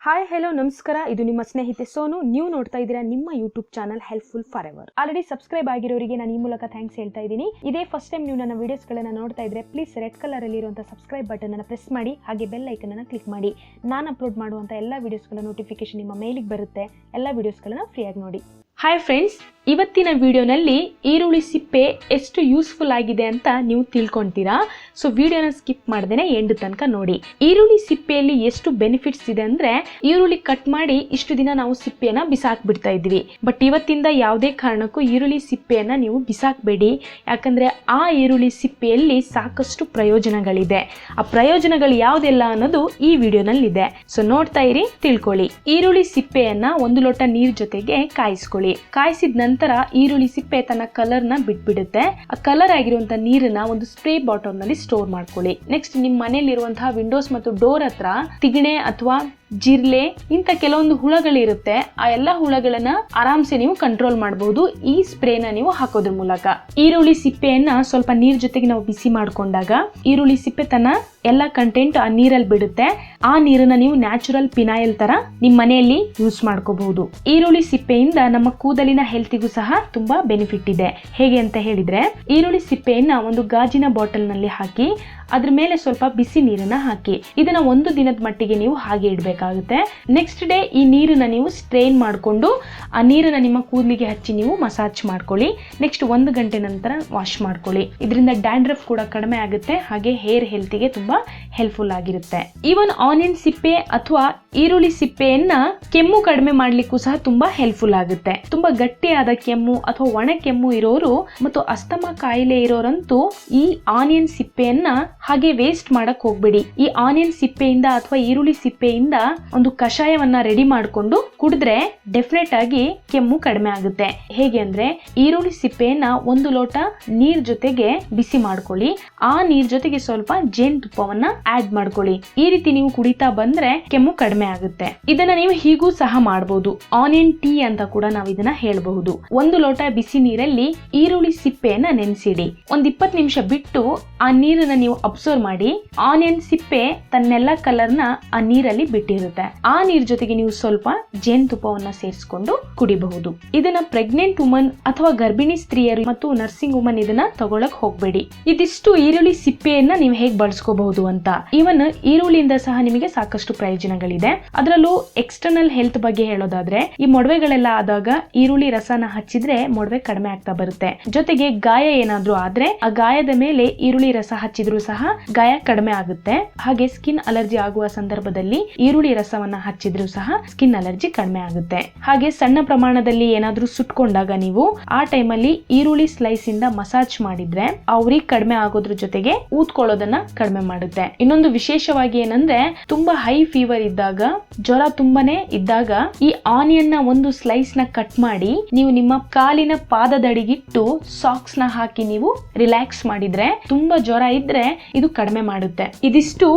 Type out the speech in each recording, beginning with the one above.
Hi hello ನಮಸ್ಕಾರ. ಇದು ನಿಮ್ಮ ಸ್ನೇಹಿತೆ ಸೋನು. ನೀವು ನೋಡ್ತಾ ಇದ್ದೀರಾ ನಿಮ್ಮ YouTube channel helpful for ever. Already subscribe ಆಗಿರೋರಿಗೆ ನಾನು ಈ ಮೂಲಕ ಥ್ಯಾಂಕ್ಸ್ ಹೇಳ್ತಾ ಇದ್ದೀನಿ. ಇದೇ ಫಸ್ಟ್ ಟೈಮ್ ನೀವು ನನ್ನ ವಿಡಿಯೋಸ್ಗಳನ್ನ ನೋಡ್ತಾ ಇದ್ರೆ ಪ್ಲೀಸ್ ರೆಡ್ ಕಲರ್ ಅಲ್ಲಿ ಇರುವಂತಹ ಸಬ್ಸ್ಕ್ರೈಬ್ ಬಟನ್ ಅನ್ನು ಪ್ರೆಸ್ ಮಾಡಿ, ಹಾಗೆ ಬೆಲ್ ಐಕನ್ ಅನ್ನು ಕ್ಲಿಕ್ ಮಾಡಿ. ನಾನು ಅಪ್ಲೋಡ್ ಮಾಡುವಂತ ಎಲ್ಲ ವಿಡಿಯೋಸ್ಗಳ ನೋಟಿಫಿಕೇಶನ್ ನಿಮ್ಮ ಮೇಲಿಗೆ ಬರುತ್ತೆ. ಎಲ್ಲ ವಿಡಿಯೋಸ್ಗಳನ್ನ ಫ್ರೀಯಾಗಿ ನೋಡಿ. ಹಾಯ್ ಫ್ರೆಂಡ್ಸ್, ಇವತ್ತಿನ ವಿಡಿಯೋನಲ್ಲಿ ಈರುಳ್ಳಿ ಸಿಪ್ಪೆ ಎಷ್ಟು ಯೂಸ್ಫುಲ್ ಆಗಿದೆ ಅಂತ ನೀವು ತಿಳ್ಕೊಂತೀರಾ. ಸೊ ವಿಡಿಯೋನ ಸ್ಕಿಪ್ ಮಾಡ್ದೇನೆ ಎಂಡ್ ತನಕ ನೋಡಿ. ಈರುಳ್ಳಿ ಸಿಪ್ಪೆಯಲ್ಲಿ ಎಷ್ಟು ಬೆನಿಫಿಟ್ಸ್ ಇದೆ ಅಂದ್ರೆ, ಈರುಳ್ಳಿ ಕಟ್ ಮಾಡಿ ಇಷ್ಟು ದಿನ ನಾವು ಸಿಪ್ಪೆಯನ್ನ ಬಿಸಾಕ್ ಬಿಡ್ತಾ ಇದ್ವಿ. ಬಟ್ ಇವತ್ತಿಂದ ಯಾವುದೇ ಕಾರಣಕ್ಕೂ ಈರುಳ್ಳಿ ಸಿಪ್ಪೆಯನ್ನ ನೀವು ಬಿಸಾಕ್ಬೇಡಿ. ಯಾಕಂದ್ರೆ ಆ ಈರುಳ್ಳಿ ಸಿಪ್ಪೆಯಲ್ಲಿ ಸಾಕಷ್ಟು ಪ್ರಯೋಜನಗಳಿದೆ. ಆ ಪ್ರಯೋಜನಗಳು ಯಾವುದೆಲ್ಲ ಅನ್ನೋದು ಈ ವಿಡಿಯೋನಲ್ಲಿ ಇದೆ. ಸೊ ನೋಡ್ತಾ ಇರಿ, ತಿಳ್ಕೊಳ್ಳಿ. ಈರುಳ್ಳಿ ಸಿಪ್ಪೆಯನ್ನ 1 ಲೋಟ ನೀರ್ ಜೊತೆಗೆ ಕಾಯಿಸ್ಕೊಳ್ಳಿ. ಕಾಯಿಸಿದ ನಂತರ ಈರುಳ್ಳಿ ಸಿಪ್ಪೆ ತನ್ನ ಕಲರ್ ನ ಬಿಟ್ಬಿಡುತ್ತೆ. ಆ ಕಲರ್ ಆಗಿರುವಂತ ನೀರನ್ನ ಒಂದು ಸ್ಪ್ರೇ ಬಾಟಲ್ ನಲ್ಲಿ ಸ್ಟೋರ್ ಮಾಡ್ಕೊಳ್ಳಿ. ನೆಕ್ಸ್ಟ್ ನಿಮ್ಮ ಮನೆಯಲ್ಲಿ ಇರುವಂತಹ ವಿಂಡೋಸ್ ಮತ್ತು ಡೋರ್ ಹತ್ರ ತಿಗಣೆ ಅಥವಾ ಜಿರ್ಲೆ ಇಂತ ಕೆಲವೊಂದು ಹುಳಗಳಿರುತ್ತೆ. ಆ ಎಲ್ಲಾ ಹುಳಗಳನ್ನ ಆರಾಮ್ಸೆ ನೀವು ಕಂಟ್ರೋಲ್ ಮಾಡಬಹುದು ಈ ಸ್ಪ್ರೇನ ನೀವು ಹಾಕೋದ್ರ ಮೂಲಕ. ಈರುಳ್ಳಿ ಸಿಪ್ಪೆಯನ್ನ ಸ್ವಲ್ಪ ನೀರ್ ಜೊತೆಗೆ ನಾವು ಬಿಸಿ ಮಾಡ್ಕೊಂಡಾಗ ಈರುಳ್ಳಿ ಸಿಪ್ಪೆ ತನ್ನ ಎಲ್ಲಾ ಕಂಟೆಂಟ್ ಆ ನೀರಲ್ಲಿ ಬಿಡುತ್ತೆ. ಆ ನೀರನ್ನ ನೀವು ನ್ಯಾಚುರಲ್ ಪಿನಾಯಿಲ್ ತರ ನಿಮ್ ಮನೆಯಲ್ಲಿ ಯೂಸ್ ಮಾಡ್ಕೋಬಹುದು. ಈರುಳ್ಳಿ ಸಿಪ್ಪೆಯಿಂದ ನಮ್ಮ ಕೂದಲಿನ ಹೆಲ್ತಿಗೂ ಸಹ ತುಂಬಾ ಬೆನಿಫಿಟ್ ಇದೆ. ಹೇಗೆ ಅಂತ ಹೇಳಿದ್ರೆ, ಈರುಳ್ಳಿ ಸಿಪ್ಪೆಯನ್ನ ಒಂದು ಗಾಜಿನ ಬಾಟಲ್ ನಲ್ಲಿ ಹಾಕಿ ಅದ್ರ ಮೇಲೆ ಸ್ವಲ್ಪ ಬಿಸಿ ನೀರನ್ನ ಹಾಕಿ ಇದನ್ನ 1 ದಿನದ ಮಟ್ಟಿಗೆ ನೀವು ಹಾಗೆ ಇಡಬೇಕಾಗುತ್ತೆ. ನೆಕ್ಸ್ಟ್ ಡೇ ಈ ನೀರನ್ನ ನೀವು ಸ್ಟ್ರೈನ್ ಮಾಡಿಕೊಂಡು ಆ ನೀರನ್ನ ನಿಮ್ಮ ಕೂದಲಿಗೆ ಹಚ್ಚಿ ನೀವು ಮಸಾಜ್ ಮಾಡ್ಕೊಳ್ಳಿ. ನೆಕ್ಸ್ಟ್ 1 ಗಂಟೆ ನಂತರ ವಾಶ್ ಮಾಡ್ಕೊಳ್ಳಿ. ಇದರಿಂದ ಡ್ಯಾಂಡ್ರಫ್ ಕೂಡ ಕಡಿಮೆ ಆಗುತ್ತೆ, ಹಾಗೆ ಹೇರ್ ಹೆಲ್ತಿಗೆ ತುಂಬಾ ಹೆಲ್ಪ್ಫುಲ್ ಆಗಿರುತ್ತೆ. ಈವನ್ ಆನಿಯನ್ ಸಿಪ್ಪೆ ಅಥವಾ ಈರುಳ್ಳಿ ಸಿಪ್ಪೆಯನ್ನ ಕೆಮ್ಮು ಕಡಿಮೆ ಮಾಡ್ಲಿಕ್ಕೂ ಸಹ ತುಂಬಾ ಹೆಲ್ಪ್ಫುಲ್ ಆಗುತ್ತೆ. ತುಂಬಾ ಗಟ್ಟಿಯಾದ ಕೆಮ್ಮು ಅಥವಾ ಒಣ ಕೆಮ್ಮು ಇರೋರು ಮತ್ತು ಅಸ್ತಮಾ ಕಾಯಿಲೆ ಇರೋರಂತೂ ಈ ಆನಿಯನ್ ಸಿಪ್ಪೆಯನ್ನ ಹಾಗೆ ವೇಸ್ಟ್ ಮಾಡಕ್ ಹೋಗ್ಬೇಡಿ. ಈ ಆನಿಯನ್ ಸಿಪ್ಪೆಯಿಂದ ಅಥವಾ ಈರುಳ್ಳಿ ಸಿಪ್ಪೆಯಿಂದ ಒಂದು ಕಷಾಯವನ್ನ ರೆಡಿ ಮಾಡ್ಕೊಂಡು ಕುಡಿದ್ರೆ ಡೆಫಿನೆಟ್ ಆಗಿ ಕೆಮ್ಮು ಕಡಿಮೆ ಆಗುತ್ತೆ. ಹೇಗೆ ಅಂದ್ರೆ, ಈರುಳ್ಳಿ ಸಿಪ್ಪೆಯನ್ನ 1 ಲೋಟ ನೀರ್ ಜೊತೆಗೆ ಬಿಸಿ ಮಾಡ್ಕೊಳ್ಳಿ. ಆ ನೀರ್ ಜೊತೆಗೆ ಸ್ವಲ್ಪ ಜೇನುತುಪ್ಪವನ್ನ ಆಡ್ ಮಾಡ್ಕೊಳ್ಳಿ. ಈ ರೀತಿ ನೀವು ಕುಡಿತಾ ಬಂದ್ರೆ ಕೆಮ್ಮು ಕಡಿಮೆ ಆಗುತ್ತೆ. ಇದನ್ನ ನೀವು ಹೀಗೂ ಸಹ ಮಾಡಬಹುದು. ಆನಿಯನ್ ಟೀ ಅಂತ ಕೂಡ ನಾವು ಇದನ್ನ ಹೇಳಬಹುದು. 1 ಲೋಟ ಬಿಸಿ ನೀರಲ್ಲಿ ಈರುಳ್ಳಿ ಸಿಪ್ಪೆಯನ್ನ ನೆನೆಸಿಡಿ. 20 ನಿಮಿಷ ಬಿಟ್ಟು ಆ ನೀರನ್ನ ನೀವು ಅಬ್ಸರ್ವ್ ಮಾಡಿ. ಆನಿಯನ್ ಸಿಪ್ಪೆ ತನ್ನೆಲ್ಲ ಕಲರ್ನ ಆ ನೀರಲ್ಲಿ ಬಿಟ್ಟಿರುತ್ತೆ. ಆ ನೀರ್ ಜೊತೆಗೆ ನೀವು ಸ್ವಲ್ಪ ಜೇನುತುಪ್ಪವನ್ನ ಸೇರಿಸಿಕೊಂಡು ಕುಡಿಬಹುದು. ಇದನ್ನ ಪ್ರೆಗ್ನೆಂಟ್ ವುಮನ್ ಅಥವಾ ಗರ್ಭಿಣಿ ಸ್ತ್ರೀಯರು ಮತ್ತು ನರ್ಸಿಂಗ್ ವುಮನ್ ಇದನ್ನ ತಗೊಳಕ್ ಹೋಗ್ಬೇಡಿ. ಇದಿಷ್ಟು ಈರುಳ್ಳಿ ಸಿಪ್ಪೆಯನ್ನ ನೀವು ಹೇಗೆ ಬಳಸ್ಕೋಬಹುದು ಅಂತ. ಈವನ್ ಈರುಳ್ಳಿಯಿಂದ ಸಹ ನಿಮಗೆ ಸಾಕಷ್ಟು ಪ್ರಯೋಜನಗಳಿದೆ. ಅದರಲ್ಲೂ ಎಕ್ಸ್ಟರ್ನಲ್ ಹೆಲ್ತ್ ಬಗ್ಗೆ ಹೇಳೋದಾದ್ರೆ, ಈ ಮೊಡವೆಗಳೆಲ್ಲ ಆದಾಗ ಈರುಳ್ಳಿ ರಸನ ಹಚ್ಚಿದ್ರೆ ಮೊಡವೆ ಕಡಿಮೆ ಆಗ್ತಾ ಬರುತ್ತೆ. ಜೊತೆಗೆ ಗಾಯ ಏನಾದ್ರೂ ಆದ್ರೆ ಆ ಗಾಯದ ಮೇಲೆ ಈರುಳ್ಳಿ ರಸ ಹಚ್ಚಿದ್ರು ಸಹ ಗಾಯ ಕಡಿಮೆ ಆಗುತ್ತೆ. ಹಾಗೆ ಸ್ಕಿನ್ ಅಲರ್ಜಿ ಆಗುವ ಸಂದರ್ಭದಲ್ಲಿ ಈರುಳ್ಳಿ ರಸವನ್ನ ಹಚ್ಚಿದ್ರು ಸಹ ಸ್ಕಿನ್ ಅಲರ್ಜಿ ಕಡಿಮೆ ಆಗುತ್ತೆ. ಹಾಗೆ ಸಣ್ಣ ಪ್ರಮಾಣದಲ್ಲಿ ಏನಾದ್ರೂ ಸುಟ್ಕೊಂಡಾಗ ನೀವು ಆ ಟೈಮಲ್ಲಿ ಈರುಳ್ಳಿ ಸ್ಲೈಸ್ ಇಂದ ಮಸಾಜ್ ಮಾಡಿದ್ರೆ ಆ ಉರಿ ಕಡಿಮೆ ಆಗೋದ್ರ ಜೊತೆಗೆ ಊದ್ಕೊಳ್ಳೋದನ್ನ ಕಡಿಮೆ ಮಾಡುತ್ತೆ. ಇನ್ನೊಂದು ವಿಶೇಷವಾಗಿ ಏನಂದ್ರೆ, ತುಂಬಾ ಹೈ ಫೀವರ್ ಇದ್ದಾಗ, ಜ್ವರ ತುಂಬಾನೇ ಇದ್ದಾಗ ಈ ಆನಿಯನ್ ನ ಒಂದು ಸ್ಲೈಸ್ ನ ಕಟ್ ಮಾಡಿ ನೀವು ನಿಮ್ಮ ಕಾಲಿನ ಪಾದದಡಿಗಿಟ್ಟು ಸಾಕ್ಸ್ ನ ಹಾಕಿ ನೀವು ರಿಲ್ಯಾಕ್ಸ್ ಮಾಡಿದ್ರೆ, ತುಂಬಾ ಜ್ವರ ಇದ್ರೆ ಇದು ಕಡಿಮೆ ಮಾಡುತ್ತೆ. ಇದಿಷ್ಟು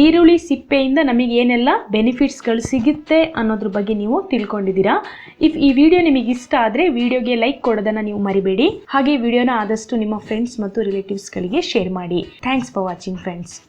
ಈರುಳ್ಳಿ ಸಿಪ್ಪೆಯಿಂದ ನಮಗೆ ಏನೆಲ್ಲ ಬೆನಿಫಿಟ್ಸ್ ಗಳು ಸಿಗುತ್ತೆ ಅನ್ನೋದ್ರ ಬಗ್ಗೆ ನೀವು ತಿಳ್ಕೊಂಡಿದ್ದೀರಾ. ಇಫ್ ಈ ವಿಡಿಯೋ ನಿಮಗೆ ಇಷ್ಟ ಆದ್ರೆ ವಿಡಿಯೋಗೆ ಲೈಕ್ ಕೊಡೋದನ್ನ ನೀವು ಮರಿಬೇಡಿ. ಹಾಗೆ ವಿಡಿಯೋನ ಆದಷ್ಟು ನಿಮ್ಮ ಫ್ರೆಂಡ್ಸ್ ಮತ್ತು ರಿಲೇಟಿವ್ಸ್ ಗಳಿಗೆ ಶೇರ್ ಮಾಡಿ. Thanks for watching friends.